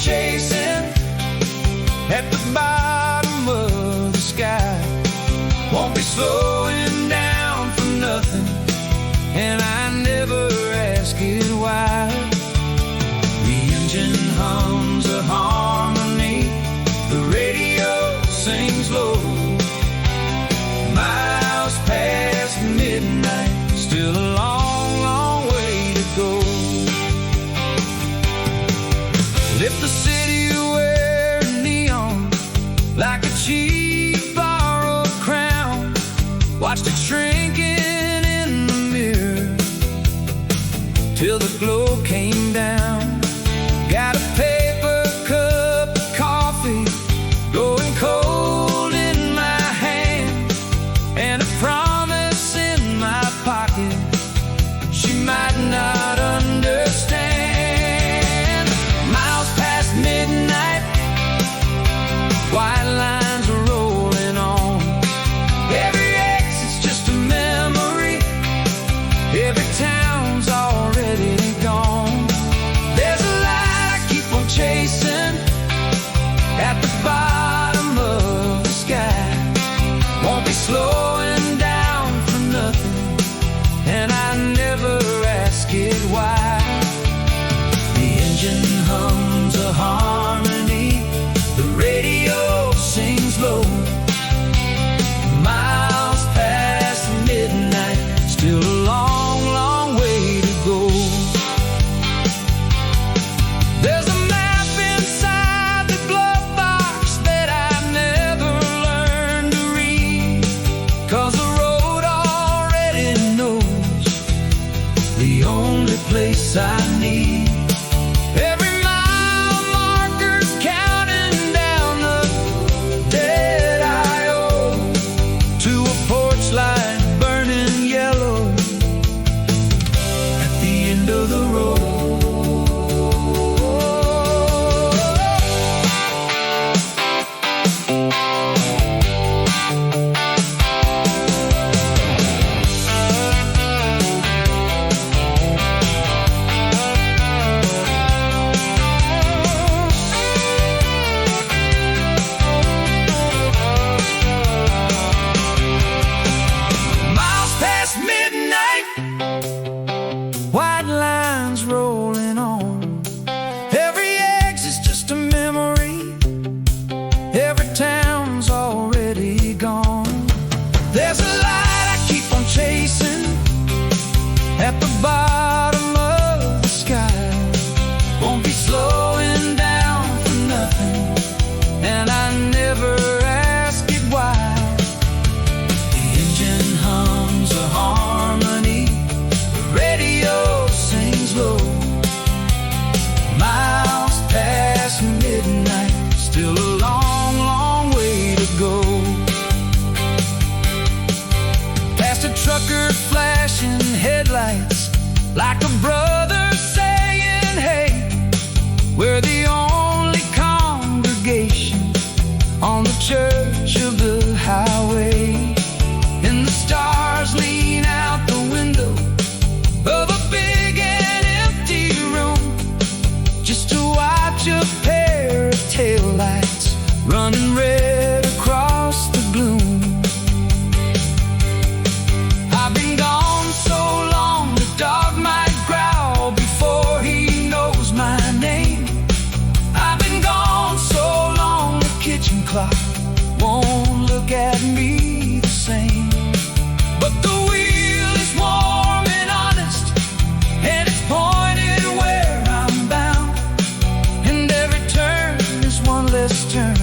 chasing at the bottom of the sky. Won't be slowing down for nothing, and I never ask it why. The engine hums a harmony, the radio sings low. Miles past midnight, still a long, long way to go. Lift the city wearing neon like a cheap borrowed crown. Watched it shrinking in the mirror till the glow came down. Got a paper cup of coffee going cold in my hand, and a promise in my pocket she might not understand. Miles past midnight, white lines are rolling on. Every exit's just a memory, every town's already gone. There's a light I keep on chasing at the bottom of the sky. Won't be slowing down for nothing, and I never ask it why. The engine hums a harmony, the radio sings low. Miles past midnight, still a long, long way to go. There's a map inside the glove box that I've never learned to read, 'cause the road already knows the only place I need. Every mile marker's counting down the dead I owe to a porch light burning yellow at the end of the road. Miles past midnight, white lines rolling on. Every exit's just a memory, every town's already gone. There's a light I keep on chasing at the bottom of the sky. Won't be slowing down for nothing, and I never ask it why. The engine hums a harmony, the radio sings low. Miles past midnight, still a long, long way to go. Past a trucker flashing headlights like a brother saying, hey, we're the only congregation on the church of the highway. And the stars lean out the window of a big and empty room just to watch a pair of taillights running red across the gloom. I've been gone so long the dog might growl before he knows my name. I've been gone so long the kitchen clock won't look at me the same. But the wheel is warm and honest, and it's pointed where I'm bound. And every turn is one less turn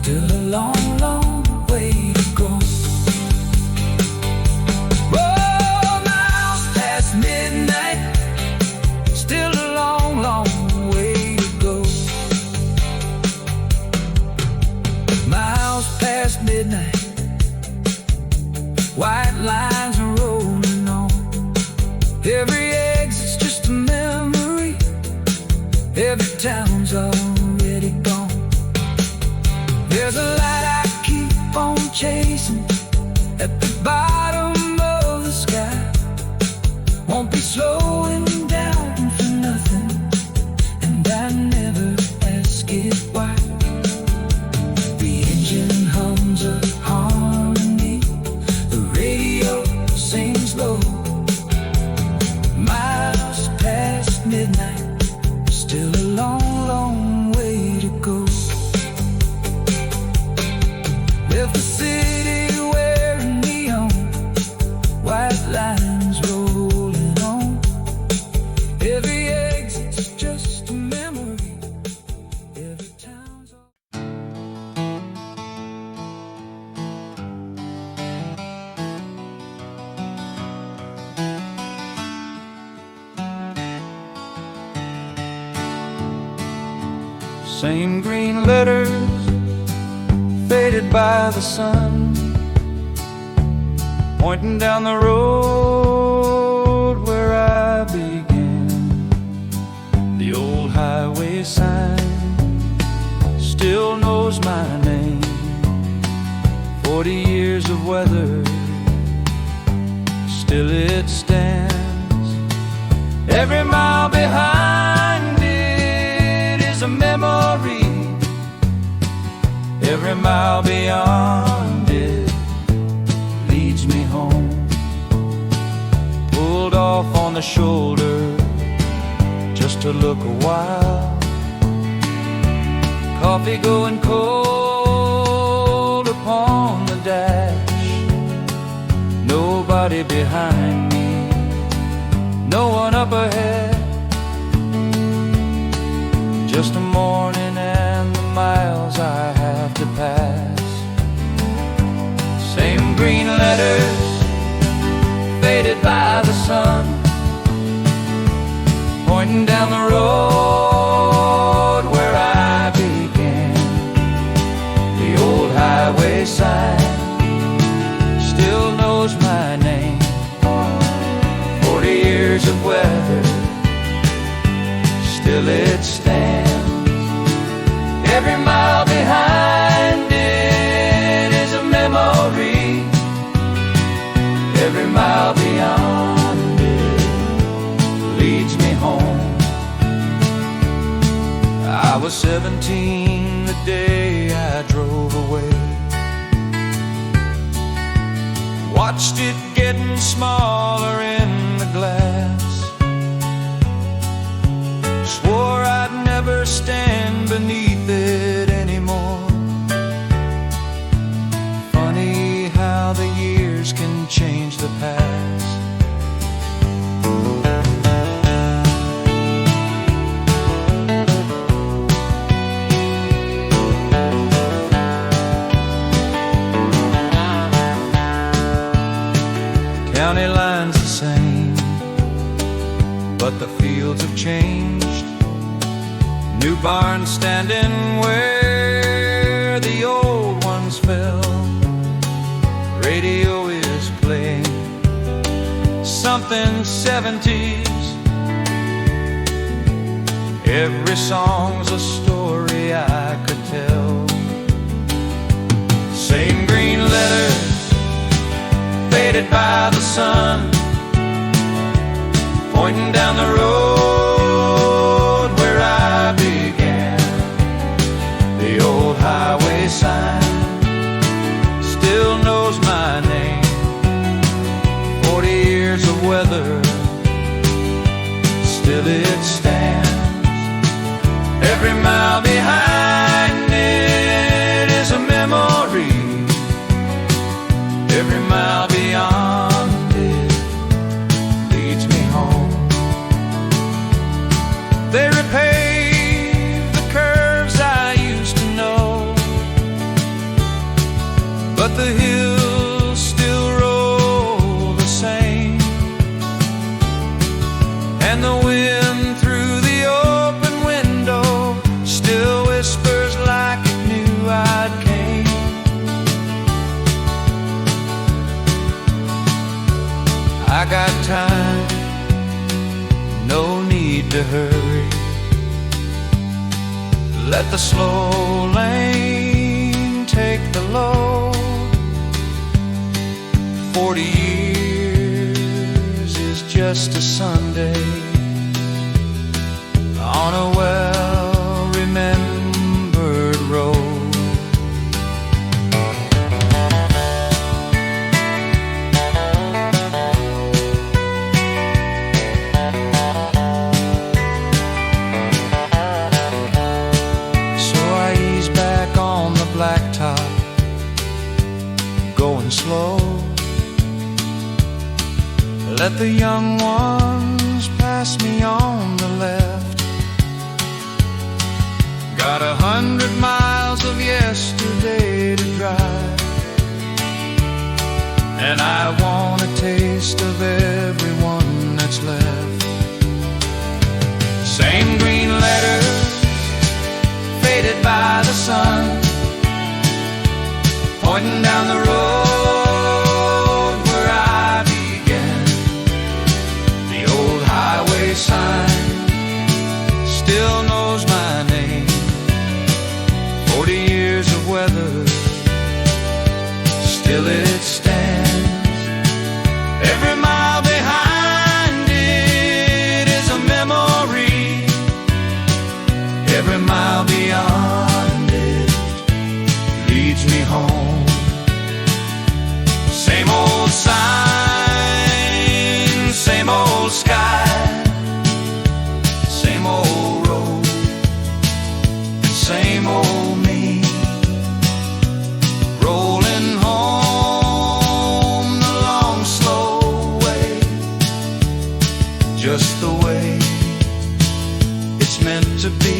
still a long, long way to go. Oh, miles past midnight, still a long, long way to go. Miles past midnight, white lines are rolling on. Every exit's just a memory, every town's already gone. There's a light I keep on chasing at the bottom of the sky. Won't be slowing down for nothing, and I never ask it why. The engine hums a harmony, the radio sings low. Miles past midnight, still a long, long way to go. Left the city wearing neon, white lines rolling on. Every exit's just a memory, every town's same green letters faded by the sun, pointing down the road where I began. The old highway sign still knows my name. 40 years of weather, still it stands. Every mile behind it is a memory, every mile beyond it leads me home. Pulled off on the shoulder just to look a while. Coffee going cold upon the dash. Nobody behind me, no one up ahead. Just a morning and the miles I have to pass. Same green letters faded by the sun, pointing down the road where I began. The old highway sign still knows my name. 40 years of weather, still it stands. Every mile behind it is a memory, every mile beyond it leads me home. I was 17 the day I drove away. Watched it getting smaller in the glass. Swore I'd never stand beneath it anymore. Funny how the years can change the past. County line's the same, but the fields have changed. New barns standing where the old ones fell. Radio is playing something 70s. Every song's a story I could tell. Same green letters faded by the sun, pointing down the road where I began. The old highway sign still knows my name. 40 years of weather, still it stands. Every mile behind it is a memory, every mile beyond it leads me home. They repave the curves I used to know, but the hills still roll the same, and the wind through the open window still whispers like it knew I'd came. I got time, no need to hurry. Let the slow lane take the load. 40 years is just a Sunday on a well-remembered road. Blacktop, going slow. Let the young ones pass me on the left. Got 100 miles of yesterday to drive, and I want a taste of everyone that's left. Same green letters faded by the sun, pointing down the road where I began. The old highway sign still knows my name. 40 years of weather, still it stands. Every mile behind it is a memory. Every mile beyond it leads me home. Same old sign, same old sky, same old road, and same old me. Rolling home the long, slow way, just the way it's meant to be.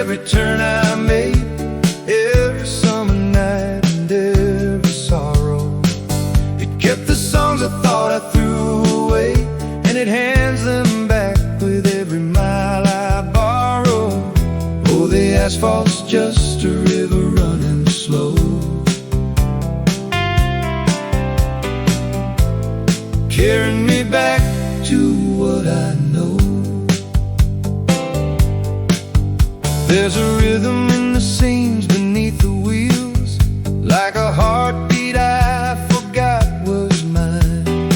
Every turn I made, every summer night and every sorrow. It kept the songs I thought I threw away, and it hands them back with every mile I borrow. Oh, the asphalt's just a river running slow, carrying me back to what I know. There's a rhythm in the seams beneath the wheels, like a heartbeat I forgot was mine.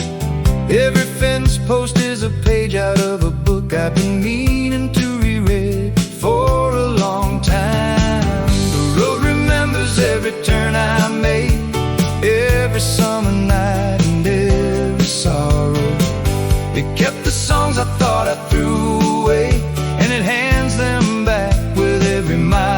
Every fence post is a page out of a book I've been meaning to reread for a long time. The road remembers every turn I made, every summer night and every sorrow. It kept the songs I thought I threw away, and it hands them back with every mile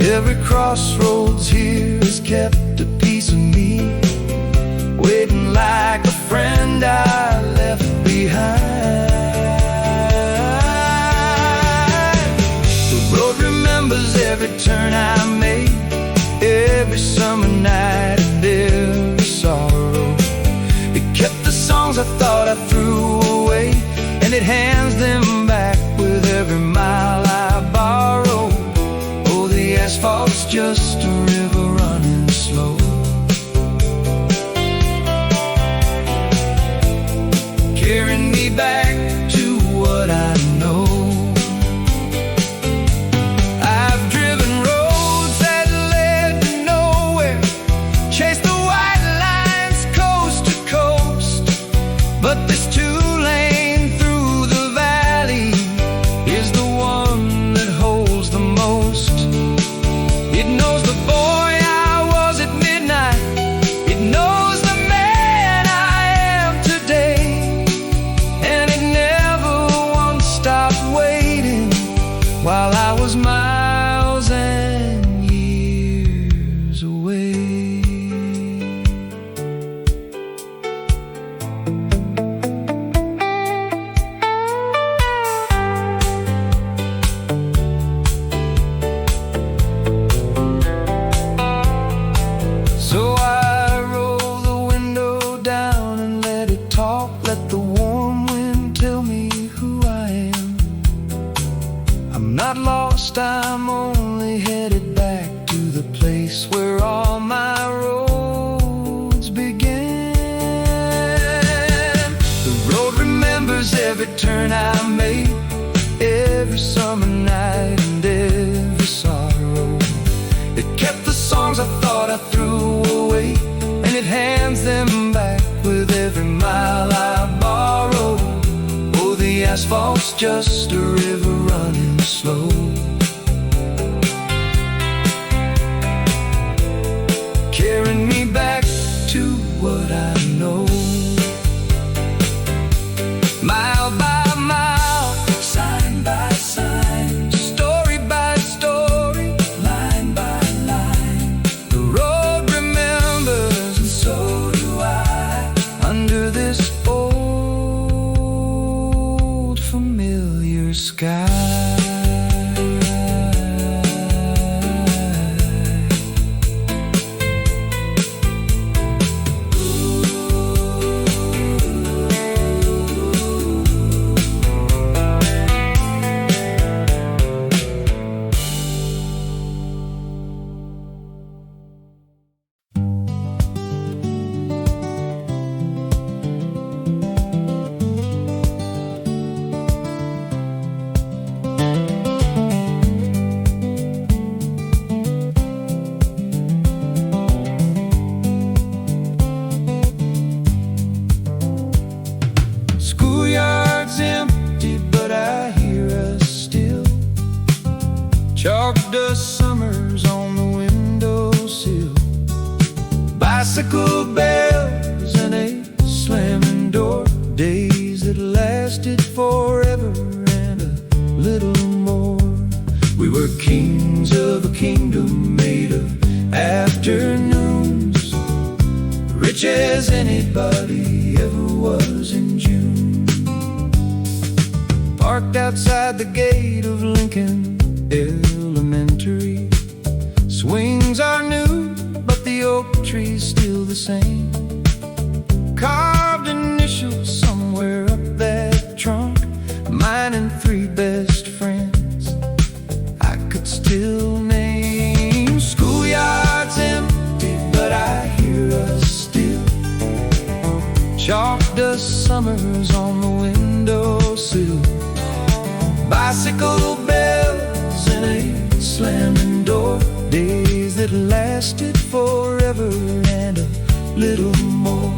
Every crossroads here has kept a piece of me, waiting like a friend I left behind. The road remembers every turn I made, every summer night and every sorrow. It kept the songs I thought I threw away, and it hands them back with every mile I borrow. Oh, the asphalt's just a river running slow, carrying me back to what I know. I've driven roads that led to nowhere, chased the white lines coast to coast, but this two-lane through the valley is the one that holds the most. It knows the boy I was at midnight, it knows the man I am today, and it never once stopped waiting while I was miles and years away. So I roll the window down and let it talk, let the warm wind tell me who I am. I'm not lost, I'm only headed back to the place where all my roads began. The road remembers every turn I made, every summer night and every sorrow. It kept the songs I thought I threw away, and it hands them back with every mile I borrow. Oh, the asphalt's just a river running slow, carrying me back to what I know. Mile by mile, sign by sign, story by story, line by line. The road remembers, and so do I, under this old familiar sky. Schoolyard's empty, but I hear us still. Chalk dust summers on the windowsill, bicycle bells and a slamming door, days that lasted forever and a little more. We were kings of a kingdom made of afternoons, rich as anybody ever was in June. Parked outside the gate of Lincoln Elementary, swings are new, but the oak tree's still the same. Carved initials somewhere up that trunk, mine and three best friends I could still name. Schoolyard's empty, but I hear us still. Chalk dust summers on the windowsill, bicycle bells and a slamming door, days that lasted forever and a little more.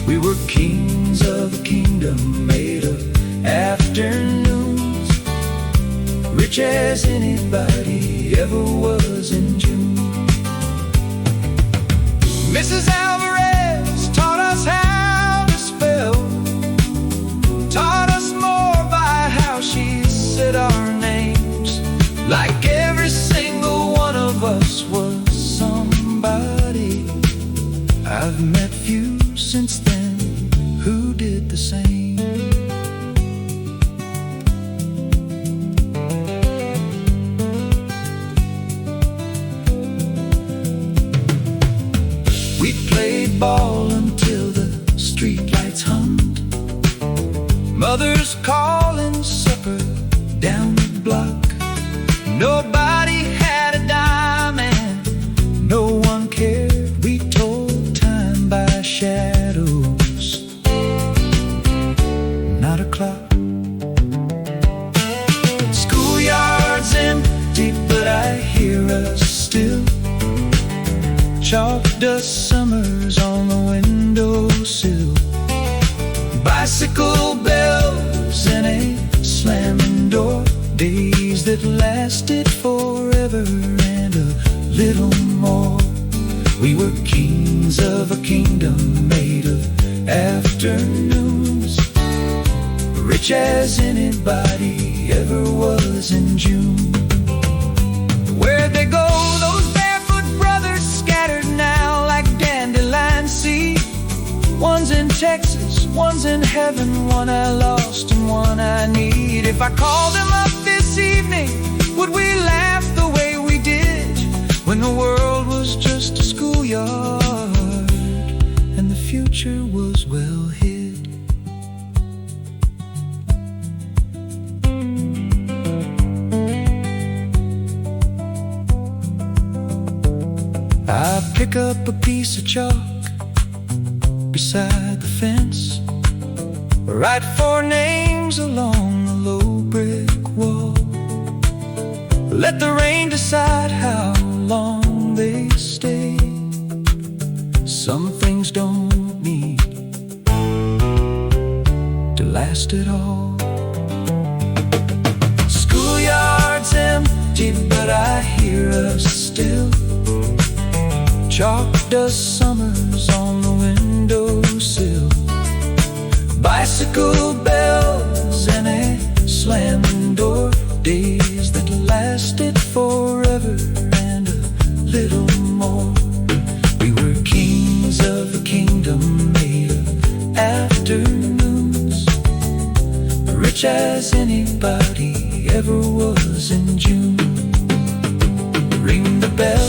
We were kings of a kingdom made of afternoons, rich as anybody ever was in June. Mrs. Alvarez taught us how to spell, taught us more by how she said our names, like every single one of ball until the streetlights hummed. Mothers calling supper down the block. Nobody had a dime and no one cared. We told time by shadows, not a clock. Schoolyard's empty, but I hear us still. Chalk dust summers on the windowsill. Bicycle bells and a slamming door. Days that lasted forever and a little more. We were kings of a kingdom made of afternoons, rich as anybody ever was in June. Where'd they go, those barefoot brothers, scattered now like dandelion seed? One's in Texas, one's in heaven, one I lost and one I need. If I called them up this evening, would we laugh the way we did when the world was just a schoolyard and the future was well hid? I pick up a piece of chalk beside the fence, write 4 names along the low brick wall. Let the rain decide how long they stay. Some things don't need to last at all. Schoolyard's empty, but I hear us still. Chalk dust summers on the windowsill. Bicycle bells and a slamming door. Days that lasted forever and a little more. We were kings of a kingdom made of afternoons, rich as anybody ever was in June. Ring the bell,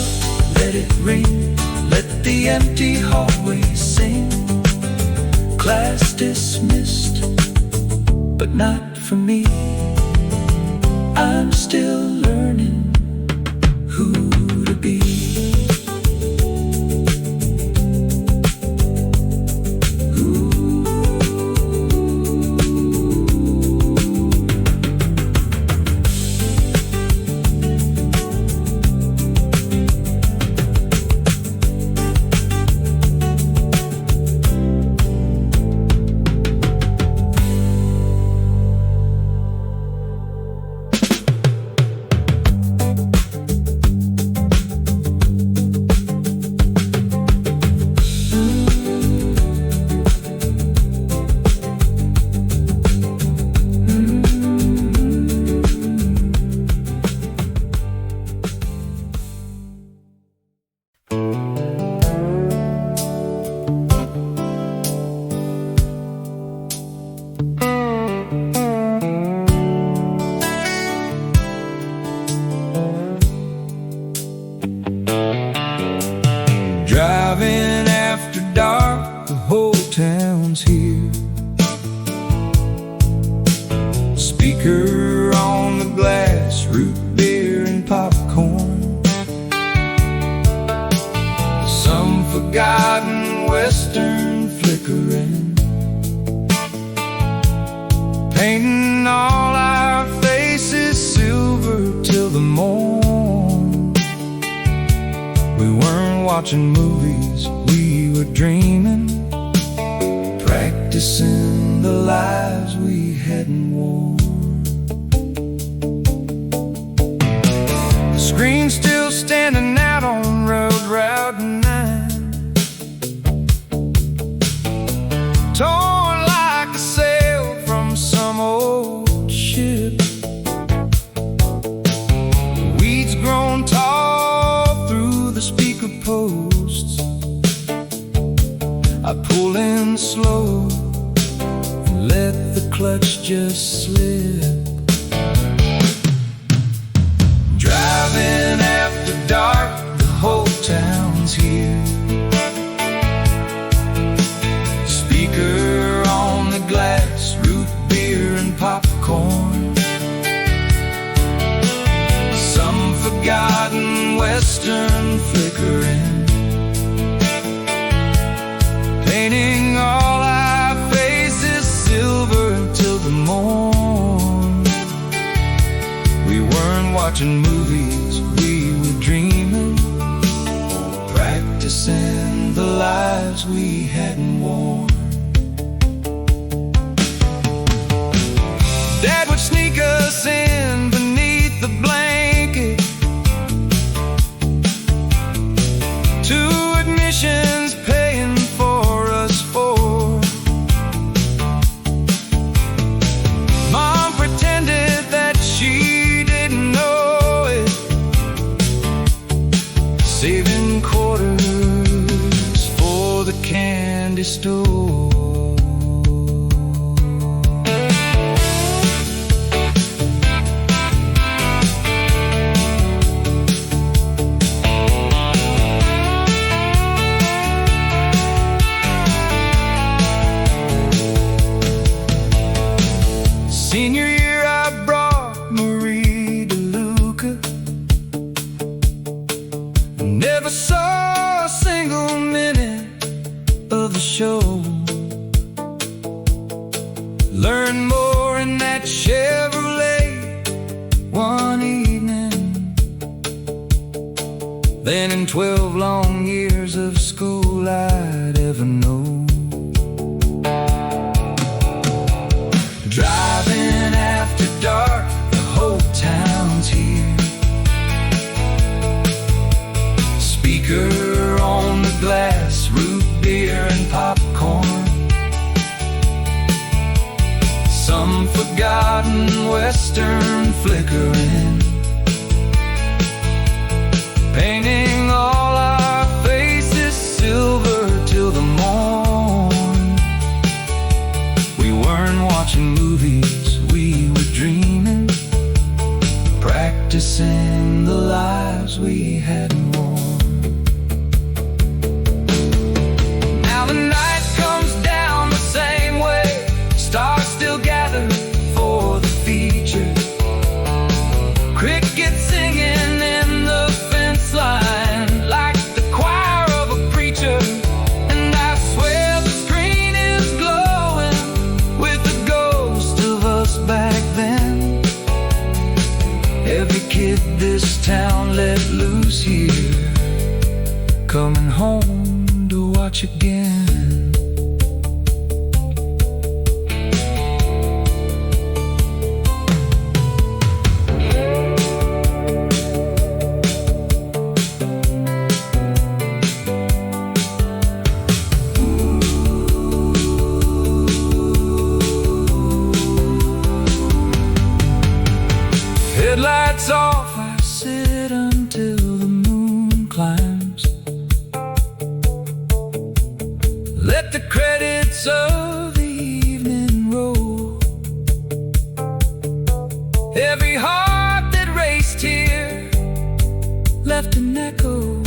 let it ring, let the empty hallways sing. Class dismissed, but not for me. I'm still learning who to be. Driving after dark, the whole town's here. Speaker on the glass, root beer and popcorn. Some forgotten western flickering, painting all our faces silver till the morn. We weren't watching movies, we were dreaming, practicing the lives we hadn't worn. The screen's still standing out on Route 9, torn like a sail from some old ship. Weeds grown tall through the speaker posts. I pull in slow and let the clutch just slip. Driving out forgotten western flickering, painting all our faces silver till the morn. We weren't watching movies, we were dreaming, practicing the lives we hadn't worn. Dad would sneak us in beneath the blanket, 2 admissions paying for us 4. Mom pretended that she didn't know it, saving quarters for the candy store. Senior year I brought Marie to Luca, never saw a single minute of the show. Learned more in that Chevrolet one evening than in 12 long years of school I'd ever know. Driving after dark, the whole town's here. Speaker on the glass, root beer and popcorn. Some forgotten western flickering, painting all our faces silver till the morn. We weren't watching movies, we were dreaming, practicing the lives we hadn't worn. Now the night comes down the same way, stars still gather for the feature. Crickets singing in the fence line like the choir of a preacher. And I swear the screen is glowing with the ghost of us back then. Every kid this town let loose here, coming home to watch again. Headlights off, I sit until the moon climbs. Let the credits of the evening roll. Every heart that raced here left an echo,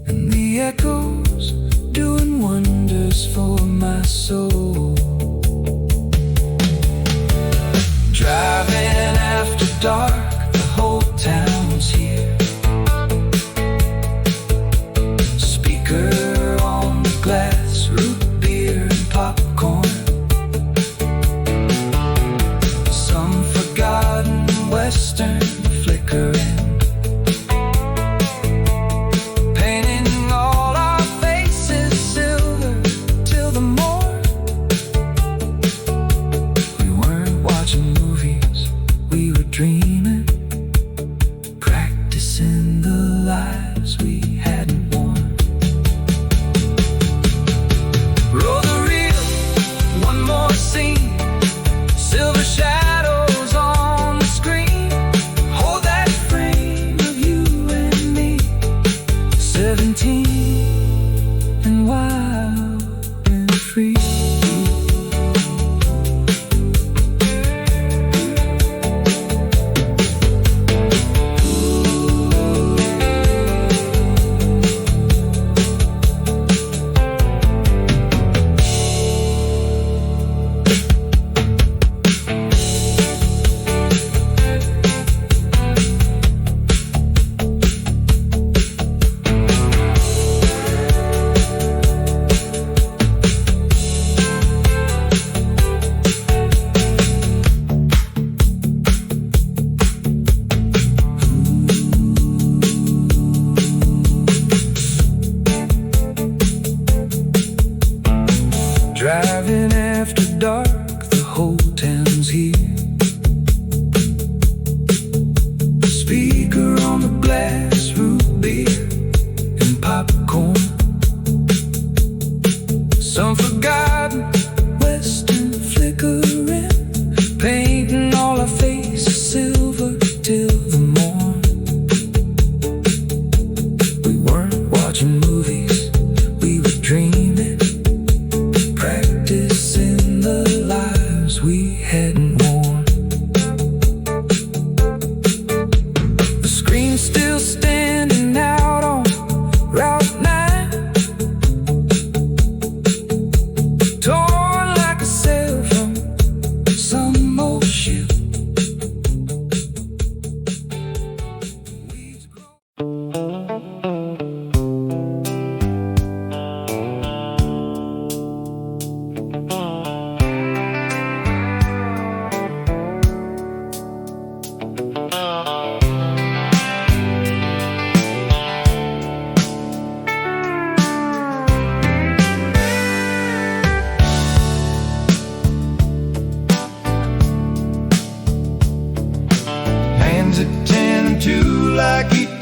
and the echo's doing wonders for my soul. Driving after dark, the whole town's here. Speaker on the glass, root beer and popcorn. Some forgotten western flickering,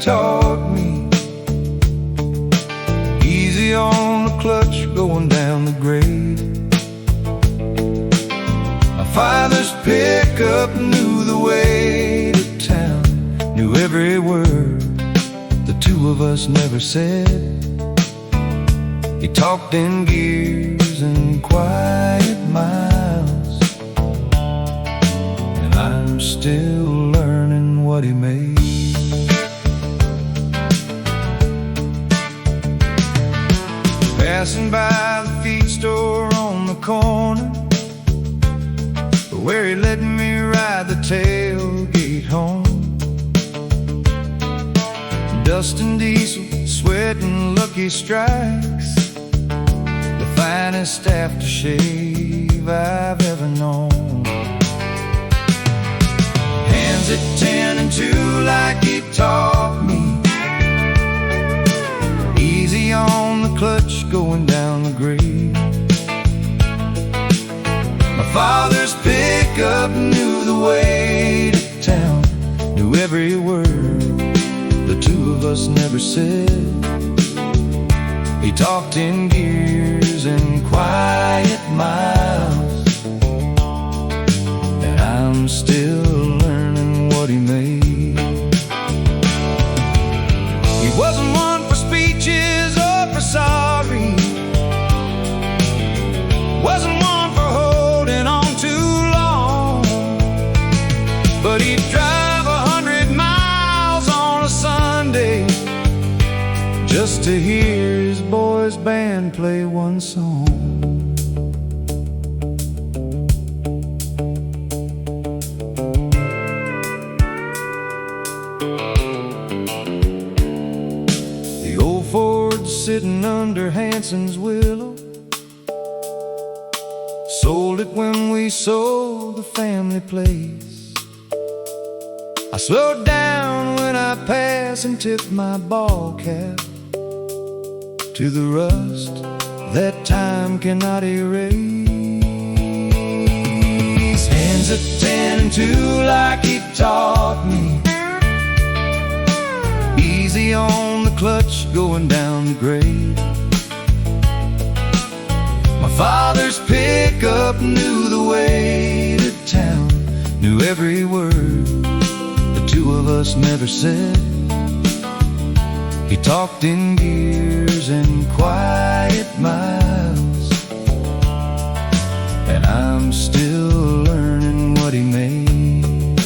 taught me. Easy on the clutch going down the grade. My father's pickup knew the way to town, knew every word the two of us never said. He talked in gears and quiet miles, and I'm still learning what he made. Passing by the feed store on the corner, where he let me ride the tailgate home. Dustin' diesel, sweating Lucky Strikes, the finest aftershave I've ever known. Hands at 10 and 2 like he taught me. Easy on the clutch going down the grade. My father's pickup knew the way to town, knew every word the two of us never said. He talked in gears and quiet miles, and I'm still learning what he made. He wasn't one for speeches or for sorry, wasn't one for holding on too long, but he'd drive 100 miles on a Sunday just to hear his boys' band play one song. The old Ford sitting under Hanson's willow, sold it when we sold the family place. I slowed down when I passed and tipped my ball cap to the rust that time cannot erase. Hands at 10 and 2 like he taught me. Easy on the clutch going down the grade. My father's pickup knew the way to town, knew every word the two of us never said. He talked in gears and quiet miles, and I'm still learning what he made.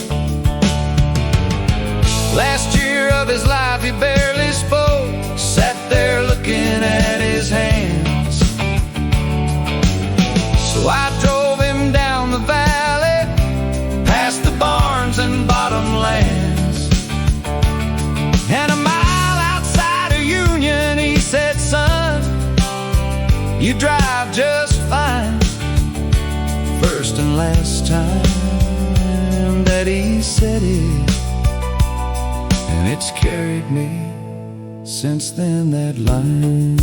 Last year of his life he barely spoke, sat there looking at his hands. So I drove him down the valley, past the barns and bottomlands, and a mile outside of Union he said, "Son, you drive just fine." First and last time that he said it, and it's carried me since then, that line.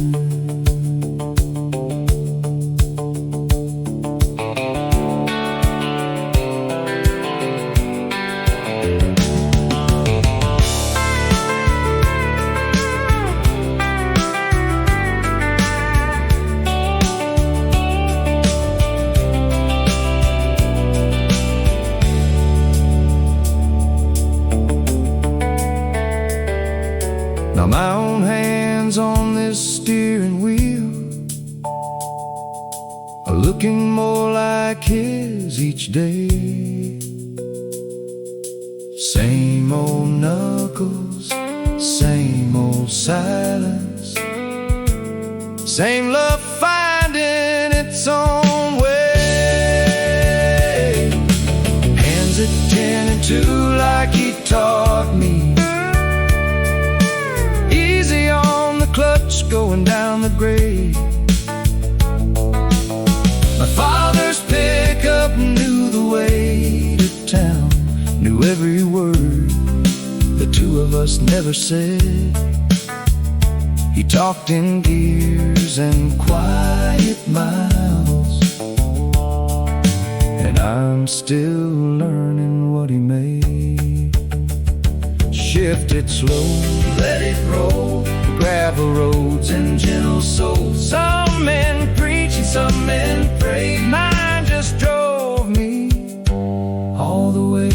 Now my own hands on this steering wheel are looking more like his each day. Same old knuckles, same old silence, same love finding its own way. Hands at 10 and 2 like he taught me. Clutch going down the grade. My father's pickup knew the way to town, knew every word the two of us never said. He talked in gears and quiet miles, and I'm still learning what he made. shifted slow. Let it roll, gravel roads and gentle souls. Some men preach and some men pray. Mine just drove me all the way.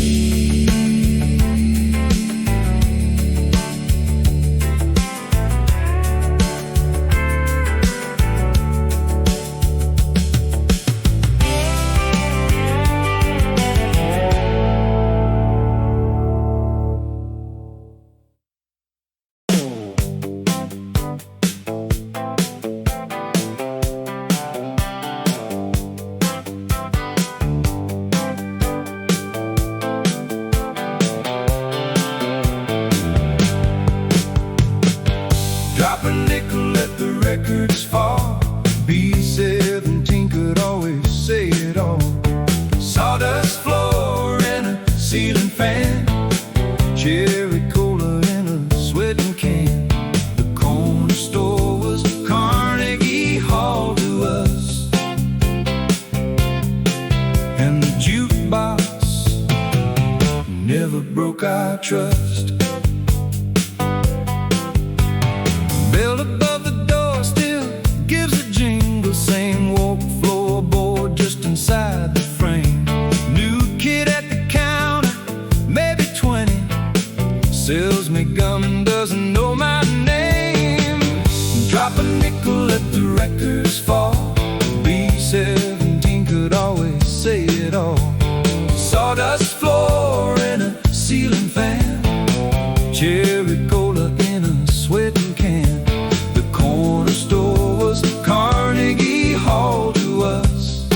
Drop a nickel, let the records fall. B-17 could always say it all. Sawdust floor and a ceiling fan, cherry cola in a sweating can. The corner store was Carnegie Hall to us, and the jukebox never broke our trust. Bell above the door still gives a jingle. Same woke floorboard just inside the frame. New kid at the counter, maybe 20, sells me gum and doesn't know my name. Drop a nickel, let the records fall. B-17 could always say it all. Sawdust floor and a ceiling fan, cherry cola in a sweating can. The corner store was Carnegie Hall to us,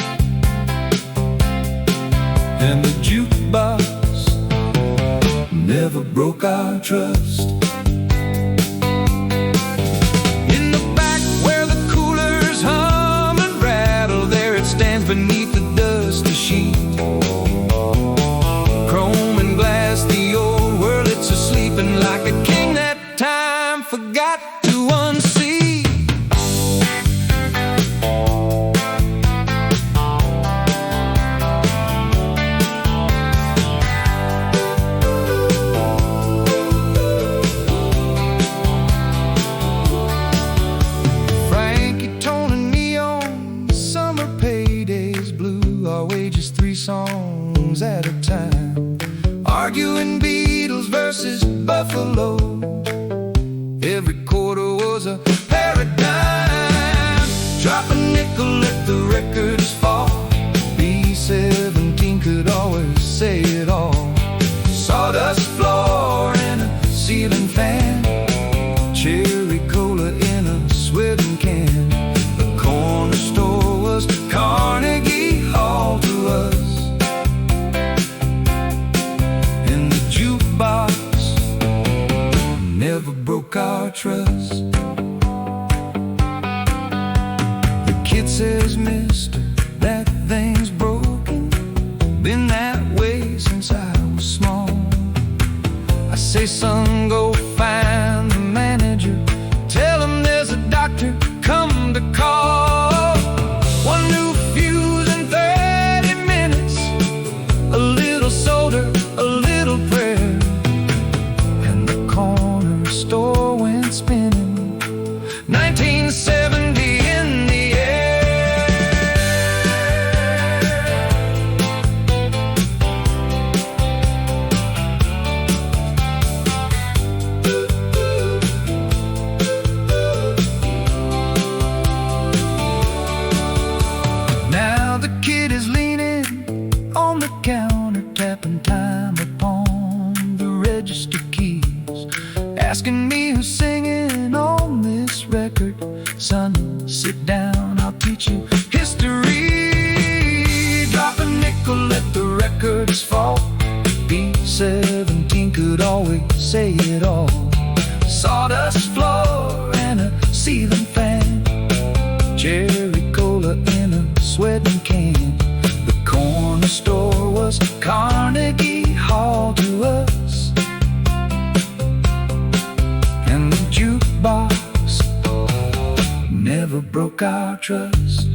and the jukebox never broke our trust. In the back where the coolers hum and rattle, there it stands beneath the dusty sheet. Chrome and glass, the old world, it's a-sleeping like a king that time forgot to unseat. Frankie, Tone and Neon, summer paydays blue, our wages 3 songs at a time. Arguing Beatles versus Buffalo, every quarter was a paradigm. Drop a nickel, let the records fall. B-17 could always say it all. Sawdust floor and a ceiling fan, cherry cola in a sweating can. The corner store was Carnegie Hall to us, and the jukebox never broke our trust. The kid says, mister, that thing's broken. Been that way since I was small. I say, son, go find the manager. Tell him there's a doctor come to call. One new fuse in 30 minutes, a little solder, a little prayer, and the corner store went spinning. 1970 in the air. Now the kid is leaning on the counter, tapping time upon the register keys, asking me who's singing on this record. Son, sit down, I'll teach you history. Drop a nickel, let the records fall. B-17 could always say it all. Sawdust floor and a ceiling fan, cherry cola in a sweating can. The corner store was Carnegie Hall to us, and the jukebox never broke our trust.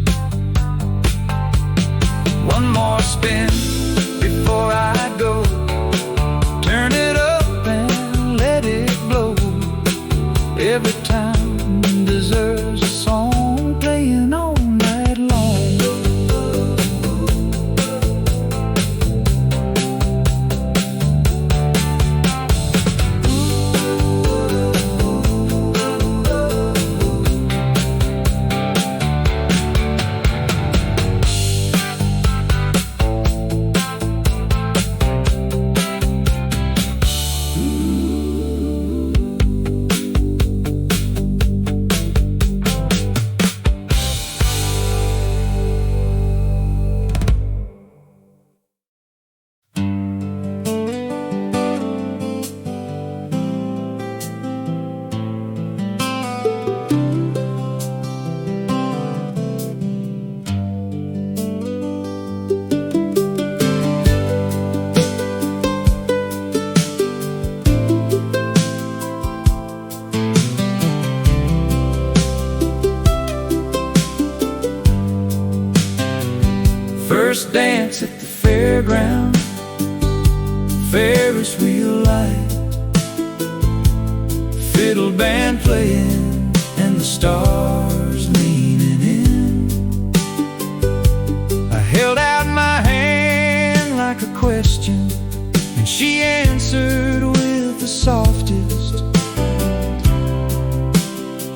One more spin before I go. Turn it up and let First dance at the fairground, Ferris wheel light, fiddle band playing, and the stars leaning in. I held out my hand like a question, and she answered with the softest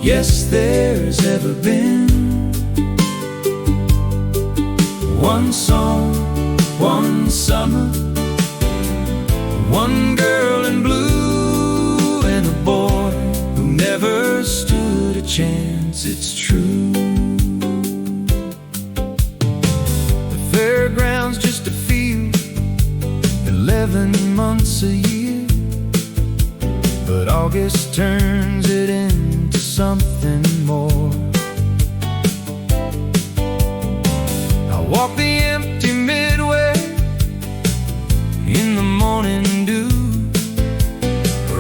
yes there's ever been. One song, one summer, one girl in blue, and a boy who never stood a chance, it's true. The fairground's just a field, 11 months a year, but August turns it into something more. Walk the empty midway in the morning dew,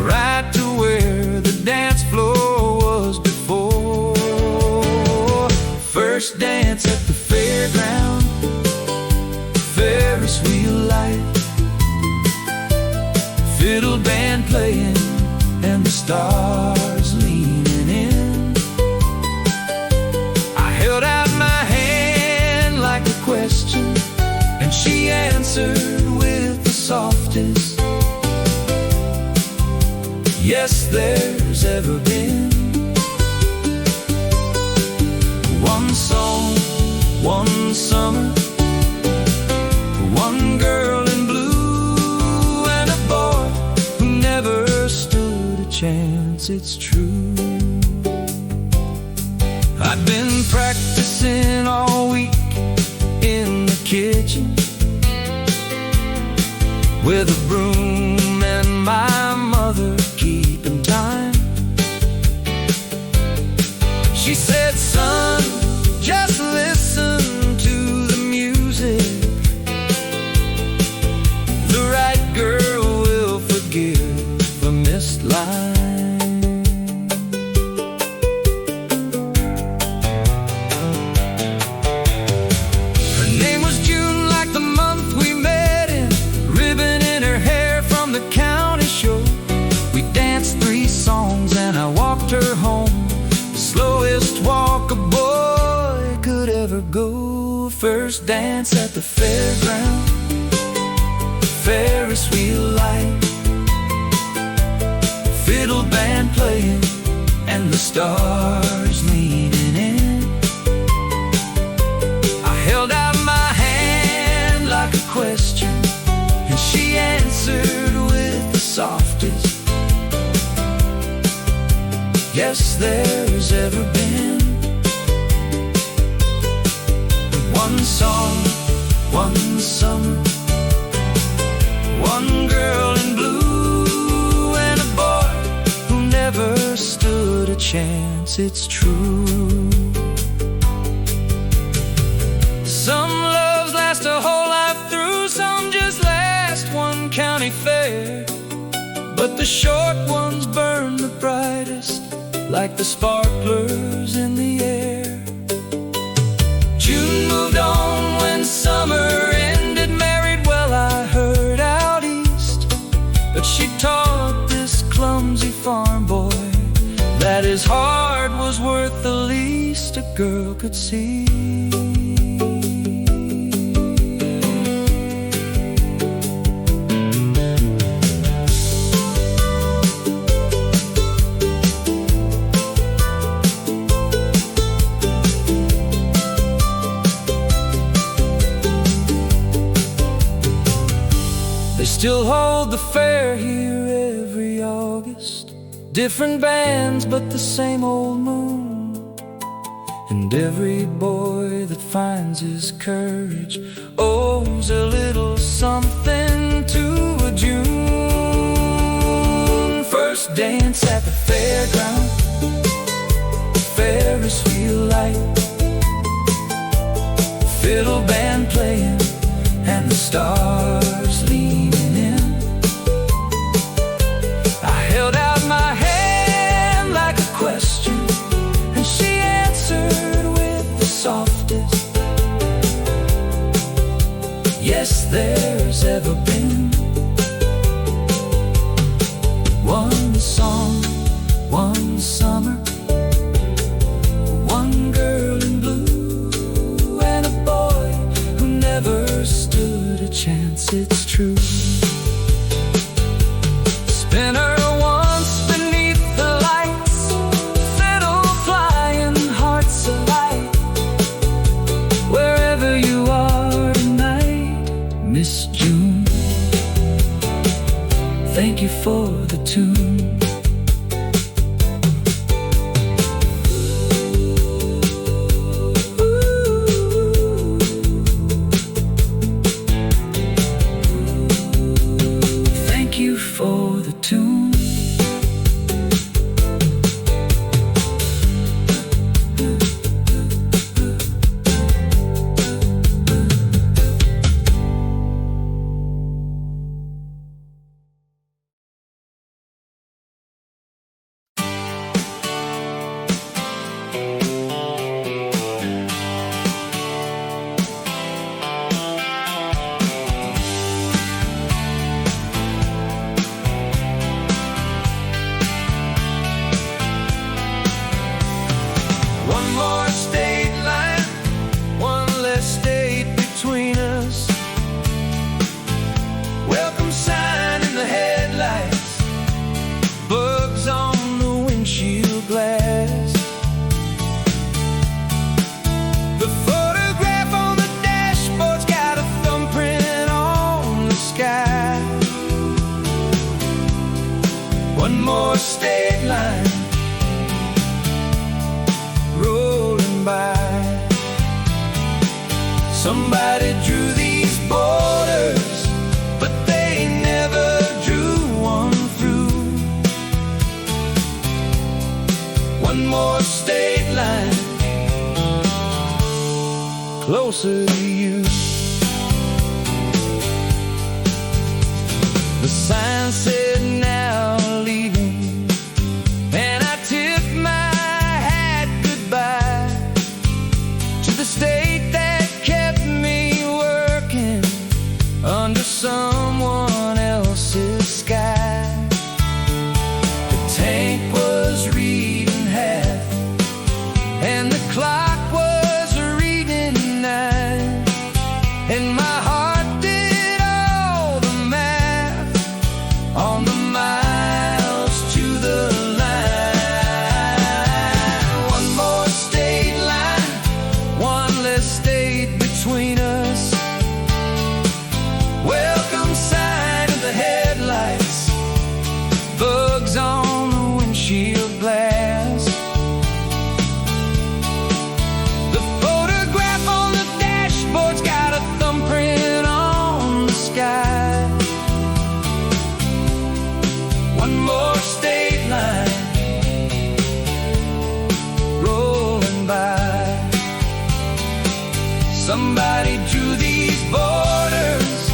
right to where the dance floor was before. First dance at the fairground, Ferris wheel light, fiddle band playing, and the stars leaning in. I held out my hand like a question, and she answered with the softest yes there's ever been. One song, one summer, one girl in blue, and a boy who never stood a chance, it's true. I've been practicing all week in the kitchen with a broom and my mother keeping time. She said, son, just listen to the music. The right girl will forgive the missed line. Her home, the slowest walk a boy could ever go. First dance at the fairground, Ferris wheel light, fiddle band playing, and the stars leaning in. I held out my hand like a question, and she answered with the softest yes there's ever been. One song, one summer, one girl in blue, and a boy who never stood a chance, it's true. Some loves last a whole life through, some just last one county fair, but the short ones burn the brightest, like the sparklers in the air. June moved on when summer ended, married well I heard out east, but she taught this clumsy farm boy that his heart was worth the least a girl could see. Still hold the fair here every August, different bands but the same old moon, and every boy that finds his courage owes a little something to a June. First dance at the fairground, Ferris wheel light, fiddle band playing, and the stars leaning. Held out my hand like a question, and she answered with the softest song, one summer, one girl in blue, and a boy who never stood a chance, it's true. Spinner once beneath the lights, fiddle flying, hearts alight. Wherever you are tonight, Miss June, thank you for the tune. Thank you for the tune. One more state line, one less state between us. Welcome sign in the headlights, bugs on the windshield glass. The photograph on the dashboard's got a thumbprint on the sky. One more state line rolling by. Somebody drew these borders, but they never drew one through. One more state line closer to you. The sign said now leaving, and I tipped my hat goodbye to the state that kept me working under someone else's sky. The tank was reading half, and the clock was reading 9, and my heart did all the math on the miles to the line. One more state line, one less state between us. Welcome sign of the headlights, bugs on the windshield glass. The photograph on the dashboard's got a thumbprint on the sky. One more state line rolling by. Somebody drew these borders,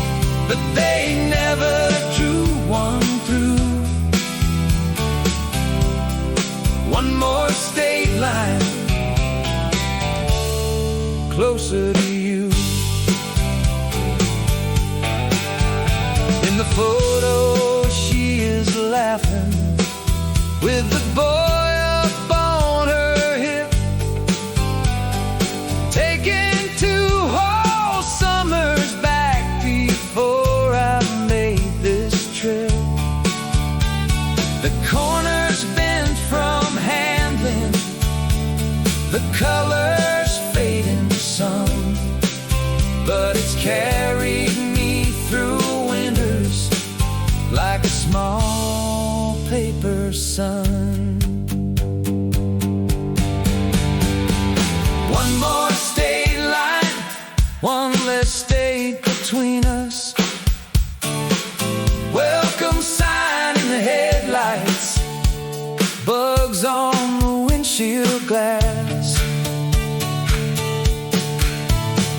but they never drew one through. One more state line closer to you. In the photo she is laughing with the boy up on her hip, taking 2 whole summers back before I made this trip. The corners bent from handling, the colors fade in the sun, but it's carried me through winters like a small paper sun. One more state line, one less state between us. Welcome sign in the headlights, bugs on the windshield glass.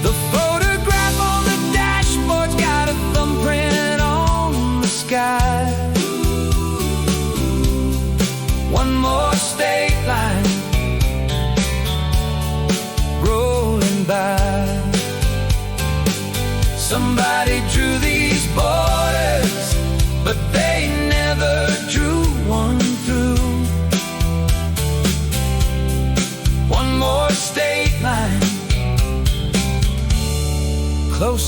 The photograph on the dashboard's got a thumbprint on the sky. One more state line rolling by. Somebody drew these borders, but they never drew one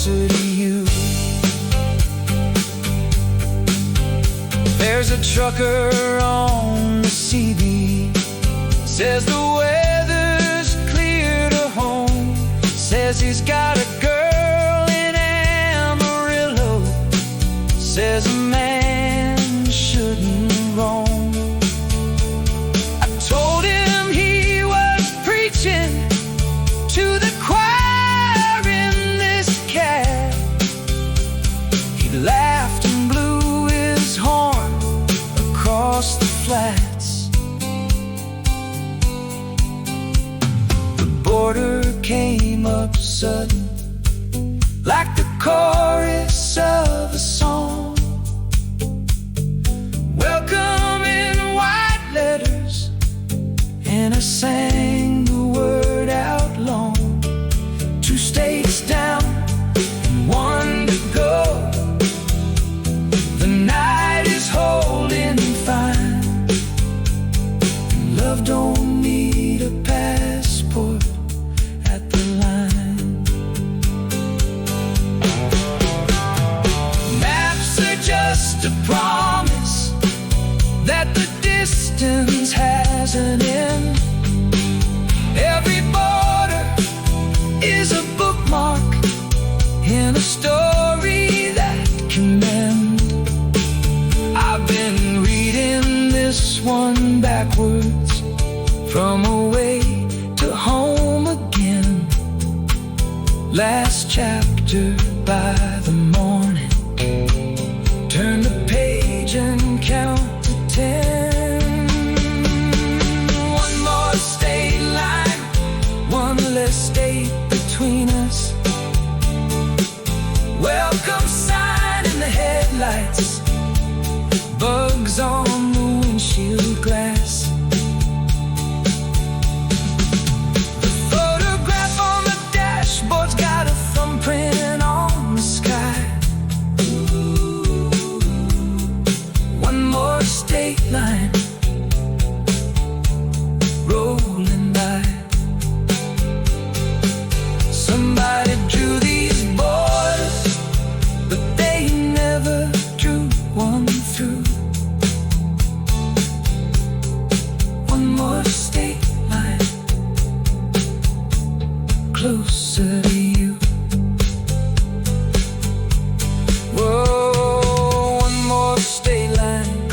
closer to you. There's a trucker on the CB, says the weather's clear to home, says he's got a girl in Amarillo, says a man shouldn't roam. I told him he was preaching to the choir in this cab. He laughed and blew his horn across the flats. The border came up sudden, like the chorus of a song. Welcome in white letters, and I sang the word out long. 2 states down and 1 to go. The night is holding fine, and love don't need a passport at the line. Maps are just a promise that the distance has an end. Every border is a bookmark in a story that can mend. I've been reading this one backwards, from away to home again. Last chapter by the morning, turn the page and count to 10. One more state line, one less state between us. Welcome sign in the headlights, bugs on the windshield glass. The photograph on the dashboard's got a thumbprint on the sky. One more state line rolling by. Somebody drew these borders, but they never drew one through. One more state line closer to you. Whoa, one more state line,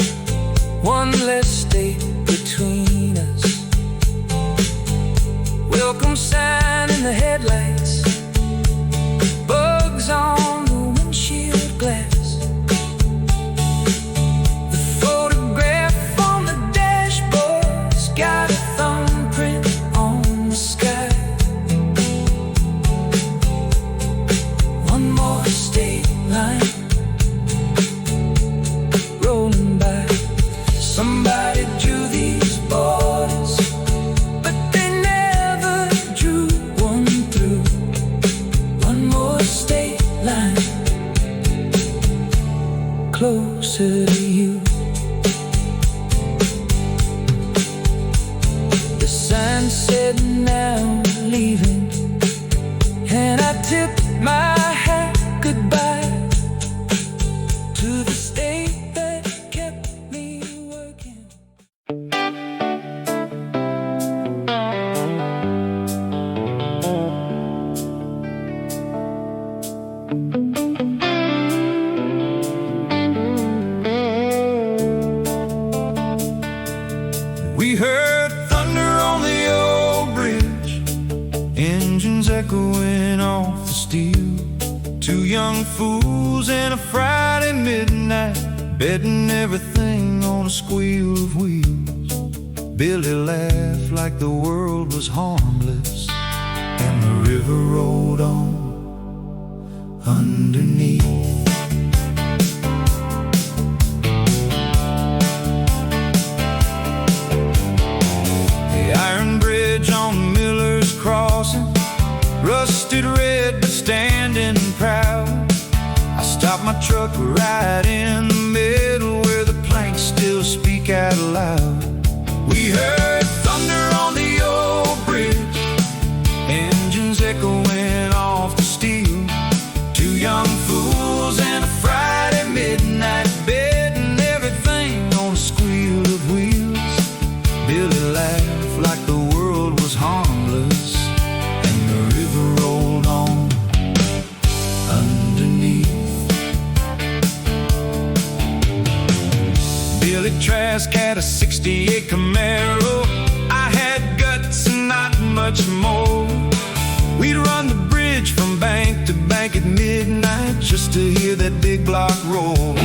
one less state between us. Welcome sign in the headlights, bugs on the windshield glass. The photograph on the dashboard's got a thumbprint on the sky. One more state line rolling by. Somebody drew these borders, but they never drew one through. One more state line closer to you. The sign said now leaving, and I tipped my hat goodbye to the state that kept me working. We heard thunder on the old bridge, engines echoing off the steel. 2 young fools in a Friday midnight, betting everything on a squeal of wheels. Billy laughed like the world was harmless, and the river rolled on underneath. The iron bridge on Miller's Crossing, rusted red but standing proud. I stopped my truck right in the middle, where the planks still speak out loud. We heard thunder on the old bridge, engines echoing off the steel. 2 desk had a '68 Camaro. I had guts and not much more. We'd run the bridge from bank to bank at midnight just to hear that big block roll.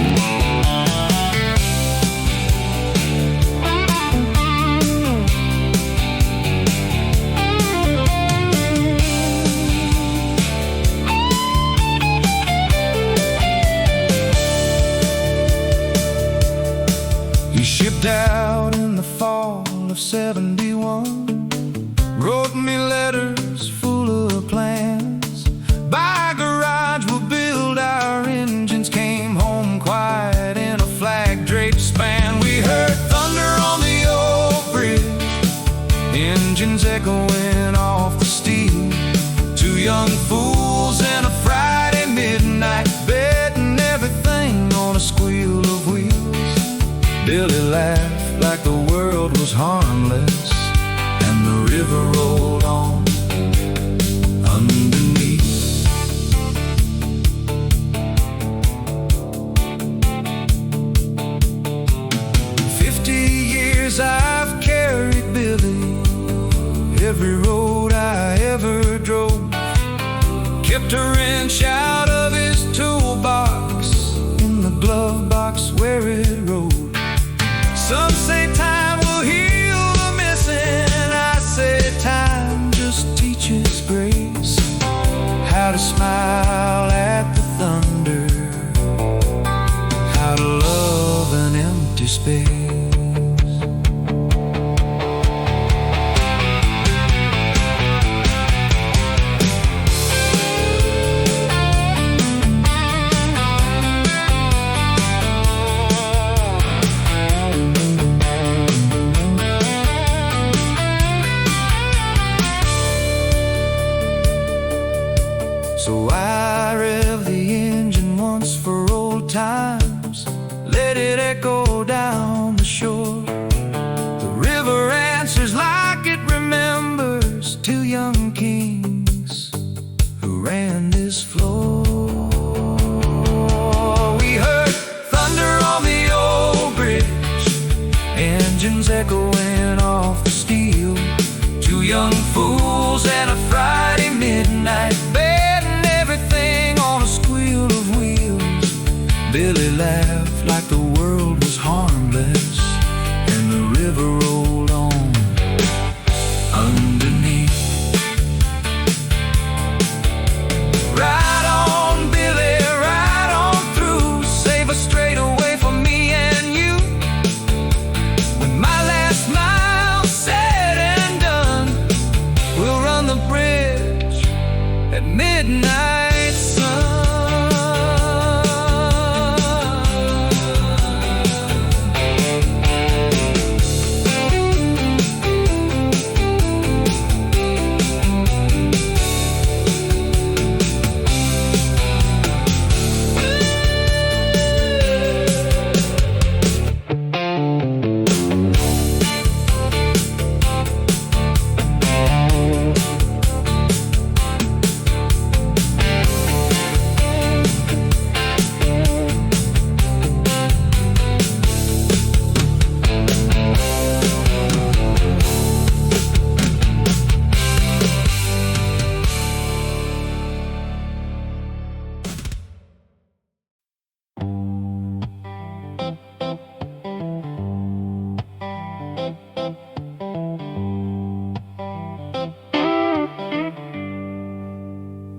He shipped out in the fall of '71, wrote me letters full of plans. Buy a garage, we'll build our engines. Came home quiet in a flag-draped span. We heard thunder on the old bridge, engines echoing off the steel. Two young fools in a Friday midnight, betting everything on a squeal of wheels. Billy laughed like the world was harmless, and the river rolled on underneath. 50 years I've carried Billy every road I ever drove. Kept a wrench out of his toolbox in the glove box where it rode. Some say time will heal the missing. I say time just teaches grace, how to smile at the thunder, how to love an empty space. So I rev the engine once for old times, let it echo down the shore. The river answers like it remembers two young kings who ran this floor. We heard thunder on the old bridge, engines echoing off the steel. Two young fools and a Friday midnight, on a squeal of wheels. Billy laughed like the world was harmless, and the river rolled on underneath. Ride on, Billy, ride on through. Save a straightaway for me and you. When my last mile's said and done, we'll run the bridge at midnight.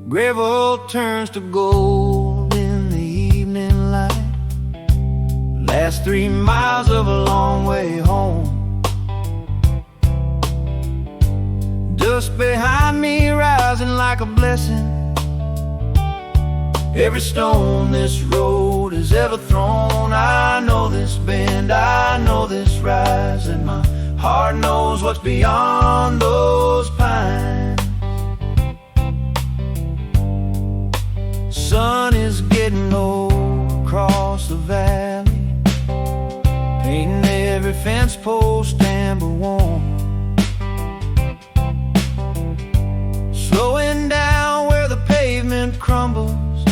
Gravel turns to gold in the evening light. Last 3 miles of a long way home. Dust behind me rising like a blessing. Every stone this road has ever thrown. I know this bend, I know this rise, and my heart knows what's beyond those pines. Sun is getting low across the valley, painting every fence post amber warm. Slowing down where the pavement crumbles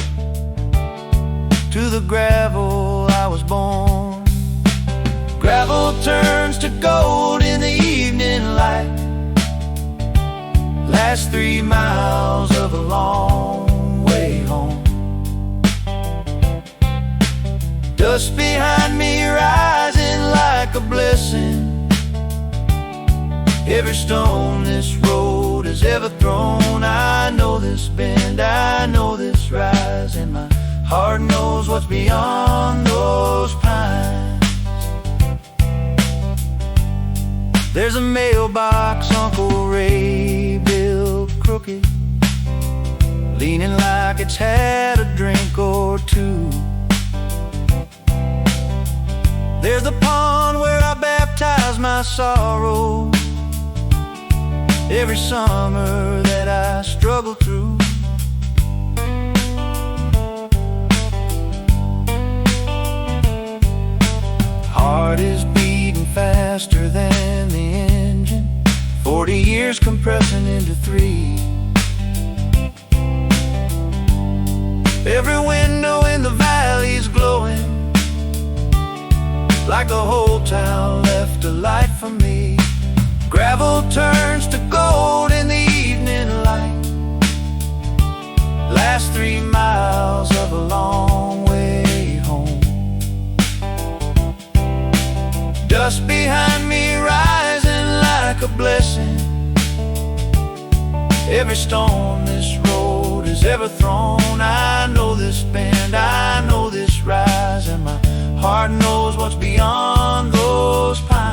to the gravel I was born. Gravel turns to gold in the evening light. Last 3 miles of a long way home. Dust behind me rising like a blessing. Every stone this road has ever thrown. I know this bend, I know this rise, and my heart knows what's beyond those pines. There's a mailbox Uncle Ray built crooked, leaning like it's had a drink or two. There's the pond where I baptize my sorrow every summer that I struggle through. Heart is beating faster than the engine, 40 years compressing into 3. Every window in the valley's glowing, like the whole town left a light for me. Gravel turns to gold in the evening light. Last 3 miles of a long way home. Dust behind me rising like a blessing. Every stone this road has ever thrown. I know this bend, I know this rise, and my heart knows what's beyond those pines.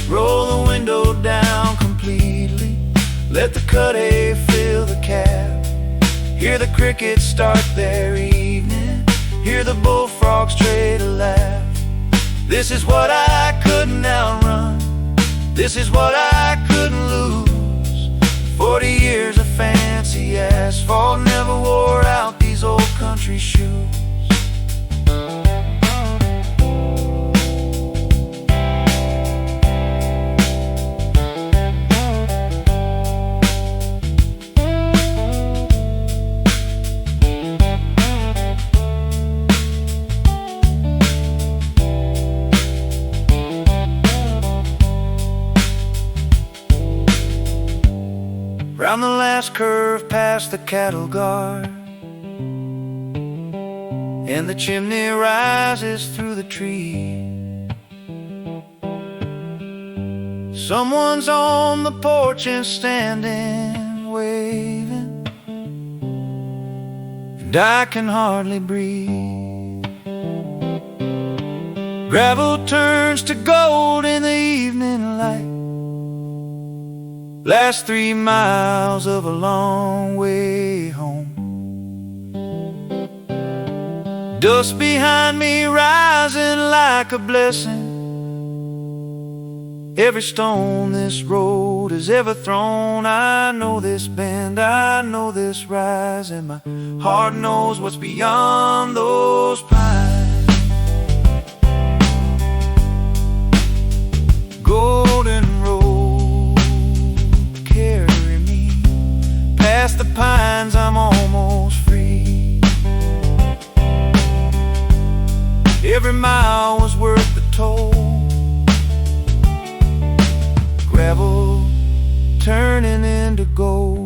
Roll the window down completely, let the cut hay fill the cab. Hear the crickets start their evening, hear the bullfrogs trade a laugh. This is what I couldn't outrun, this is what I couldn't lose. 40 years of fancy asphalt never wore out these old country shoes. Round the last curve past the cattle guard, and the chimney rises through the trees. Someone's on the porch and standing, waving, and I can hardly breathe. Gravel turns to gold in the evening light. Last 3 miles of a long way home. Dust behind me rising like a blessing. Every stone this road has ever thrown. I know this bend, I know this rise, and my heart knows what's beyond those pines. Golden road, carry me past the pines, I'm almost free. Every mile was worth the toll. Gravel turning into gold.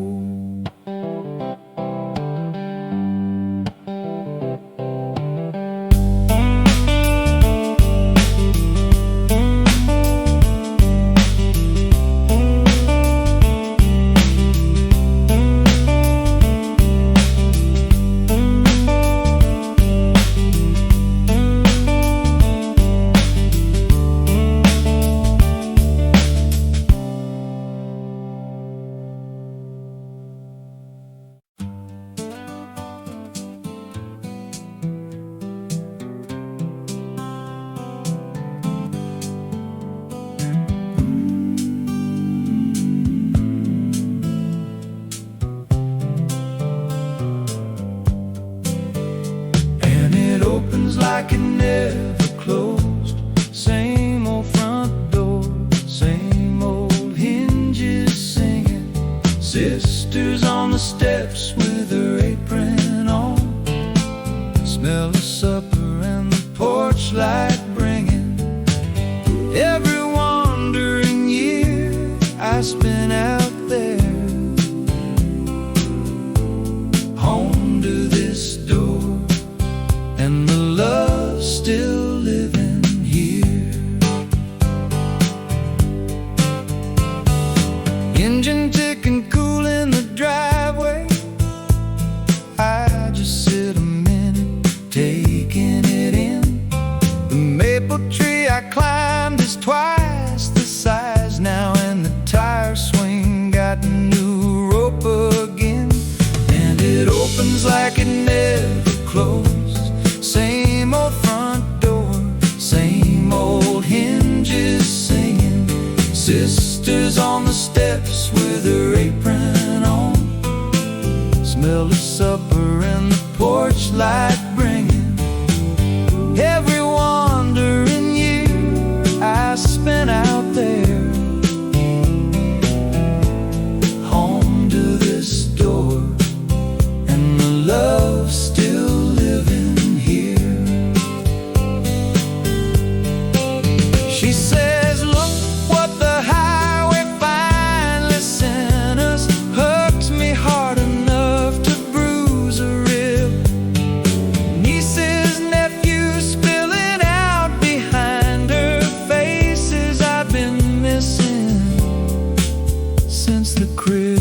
The maple tree I climbed is twice the size now, and the tire swing got a new rope again. And it opens like it never closed. Same old front door, same old hinges singing. Sisters on the steps with her apron on. Smell of supper and the porch light bringing. Every wandering year I spent out there, home to this door, and the love still living here. She says, look what the highway finally sent us. Hurts me hard enough to bruise a rib. Nieces, nephews spilling out behind her. Faces I've been missing since the crib.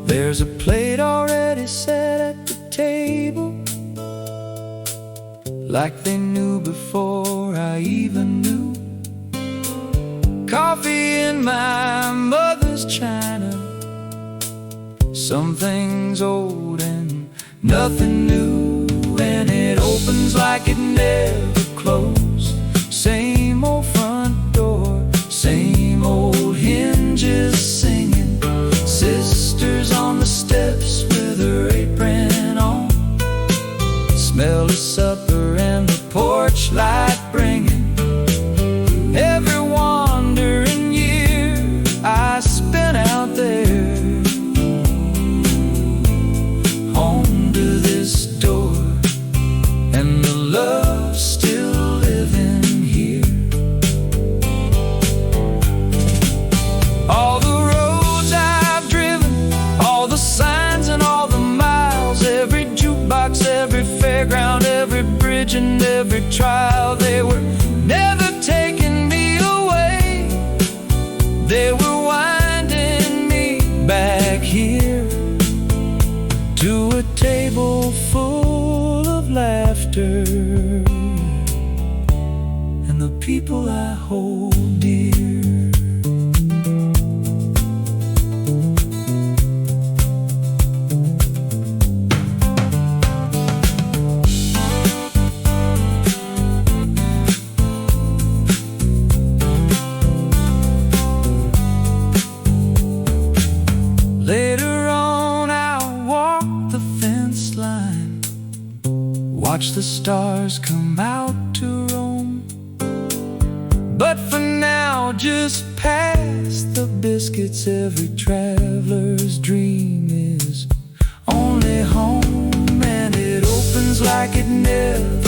There's a plate already set at the table, like they knew before I even knew. Coffee in my mother's china. Some things old and nothing new, and it opens like it never closed. Same old front door, same old hinges singing. Sisters on the steps with her apron on. Smell of supper and the porch light bringing. Every wandering year I spent out there, home to this door, and the love still living here. All the roads I've driven, all the signs and all the miles, every jukebox, every fairground, every bridge and every trial, they were never taking me away. They were winding me back here to a table full of laughter and the people I hold dear. Later on I'll walk the fence line, watch the stars come out to roam. But for now just pass the biscuits. Every traveler's dream is only home, and it opens like it never